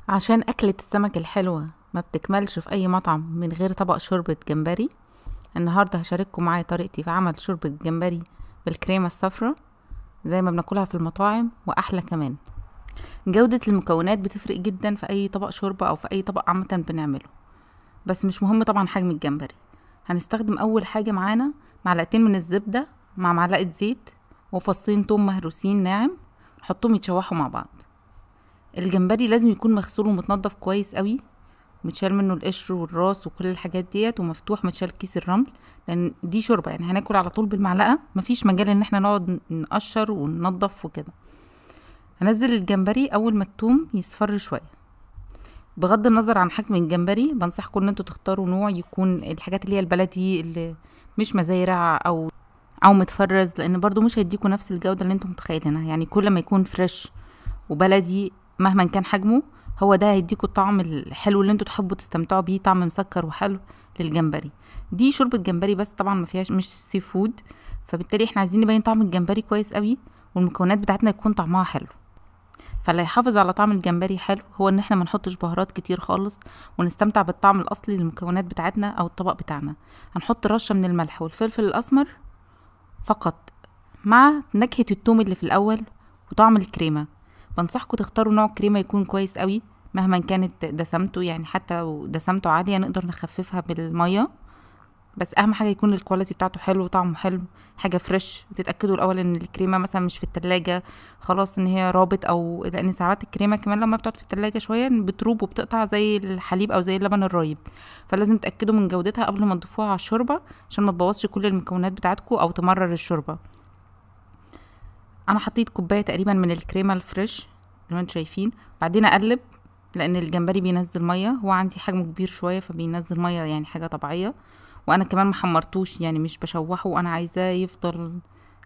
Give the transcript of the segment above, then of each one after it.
عشان أكلة السمك الحلوة ما بتكملش في أي مطعم من غير طبق شوربة جمبري. النهاردة هشارككم معايا طريقتي في عمل شوربة جمبري بالكريمة الصفراء زي ما بناكلها في المطاعم وأحلى كمان. جودة المكونات بتفرق جدا في أي طبق شوربة أو في أي طبق عامة بنعمله، بس مش مهم طبعا حجم الجمبري. هنستخدم أول حاجة معانا معلقتين من الزبدة مع معلقة زيت وفصين توم مهروسين ناعم، نحطهم يتشوحوا مع بعض. الجمبري لازم يكون مغسول ومتنضف كويس قوي، متشال منه القشر والراس وكل الحاجات ديت، ومفتوح متشال كيس الرمل، لان دي شوربه يعني هناكل على طول بالمعلقه، مفيش مجال ان احنا نقعد نقشر وننضف وكده. هنزل الجمبري اول ما التوم يصفر شويه. بغض النظر عن حجم الجمبري بنصحكم ان انتوا تختاروا نوع يكون الحاجات اللي هي البلدي اللي مش مزارع او متفرز، لان برضو مش هيديكوا نفس الجوده اللي انتم متخيلينها. يعني كل ما يكون فريش وبلدي مهما كان حجمه، هو ده هيديكوا الطعم الحلو اللي انتوا تحبوا تستمتعوا بيه، طعم مسكر وحلو للجمبري. دي شوربة جمبري بس طبعا ما فيهاش مش سي فود، فبالتالي احنا عايزين نبين طعم الجمبري كويس قوي والمكونات بتاعتنا يكون طعمها حلو. فاللي هيحافظ على طعم الجمبري حلو هو ان احنا ما نحطش بهارات كتير خالص، ونستمتع بالطعم الاصلي للمكونات بتاعتنا او الطبق بتاعنا. هنحط رشة من الملح والفلفل الاسمر فقط، مع نكهة التوم اللي في الاول وطعم الكريمة. بنصحكم تختاروا نوع كريمة يكون كويس قوي مهما كانت دسمته، يعني حتى لو دسمته عالية نقدر نخففها بالمية، بس اهم حاجة يكون الكواليتي بتاعته حلو وطعمه حلو، حاجة فريش. وتتأكدوا الاول ان الكريمة مثلا مش في التلاجة خلاص ان هي رابط، او لان ساعات الكريمة كمان لما بتقعد في التلاجة شوية بتروب وبتقطع زي الحليب او زي اللبن الرايب، فلازم تتأكدوا من جودتها قبل ما تضيفوها على الشوربة عشان ما تبوظش كل المكونات بتاعتكم او تمرر الشوربة. انا حطيت كوبايه تقريبا من الكريمه الفريش زي ما انتم شايفين، بعدين اقلب لان الجمبري بينزل ميه، هو عندي حجمه كبير شويه فبينزل ميه، يعني حاجه طبيعيه. وانا كمان محمرتوش يعني مش بشوحه، وانا عايزاه يفضل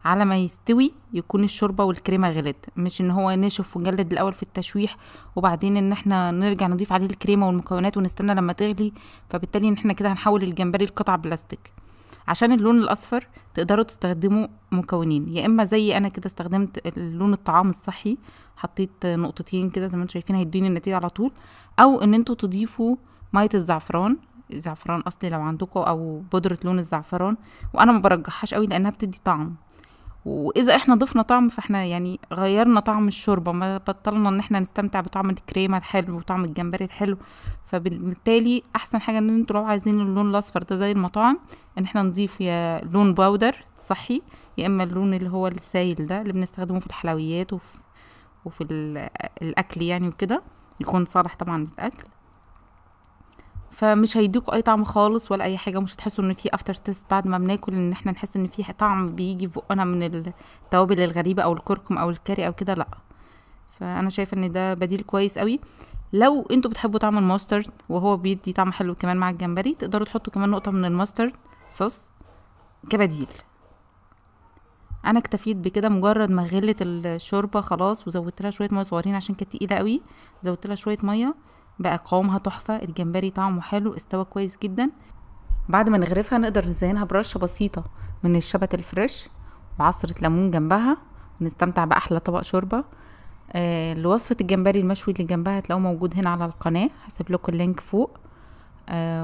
على ما يستوي يكون الشوربه والكريمه غلت، مش ان هو نشف وجلد الاول في التشويح وبعدين ان احنا نرجع نضيف عليه الكريمه والمكونات ونستنى لما تغلي، فبالتالي ان احنا كده هنحول الجمبري لقطع بلاستيك. عشان اللون الاصفر تقدروا تستخدموا مكونين، يا اما زي انا كده استخدمت اللون الطعام الصحي، حطيت نقطتين كده زي ما انتم شايفين هيديني النتيجه على طول، او ان انتوا تضيفوا ميه الزعفران، زعفران اصلي لو عندكم، او بودره لون الزعفران، وانا ما برجحهاش قوي لانها بتدي طعم. واذا احنا ضفنا طعم فاحنا يعني غيرنا طعم الشوربه، ما بطلنا ان احنا نستمتع بطعم الكريمه الحلو وطعم الجمبري الحلو. فبالتالي احسن حاجه ان انتوا لو عايزين اللون الاصفر ده زي المطاعم ان احنا نضيف يا لون باودر صحي، يا اما اللون اللي هو السايل ده اللي بنستخدمه في الحلويات وفي الاكل يعني وكده، يكون صالح طبعا للاكل. فمش هيديكوا اي طعم خالص ولا اي حاجه، مش هتحسوا ان في افتر تيست بعد ما بناكل، ان احنا نحس ان في طعم بيجي في بقنا من التوابل الغريبه او الكركم او الكاري او كده، لا. فانا شايفه ان ده بديل كويس قوي. لو انتوا بتحبوا طعم الماسترد وهو بيدي طعم حلو كمان مع الجمبري، تقدروا تحطوا كمان نقطه من الماسترد صوص كبديل. انا اكتفيت بكده، مجرد ما غلت الشوربه خلاص وزودت لها شويه ميه صغيرين عشان كانت تقيله قوي، زودت لها شويه ميه بقى قوامها تحفه، الجمبري طعمه حلو استوى كويس جدا. بعد ما نغرفها نقدر نزينها برشة بسيطة من الشبت الفريش وعصرة ليمون جنبها، ونستمتع بأحلى طبق شوربة. لوصفة الجمبري المشوي اللي جنبها هتلاقوه موجود هنا على القناة، هسيب لكم اللينك فوق.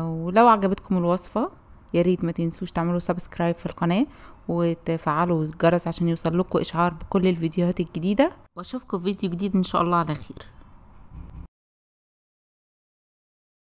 ولو عجبتكم الوصفة ياريت ما تنسوش تعملوا سبسكرايب في القناة وتفعلوا الجرس عشان يوصل لكم إشعار بكل الفيديوهات الجديدة، واشوفكم في فيديو جديد إن شاء الله على خير.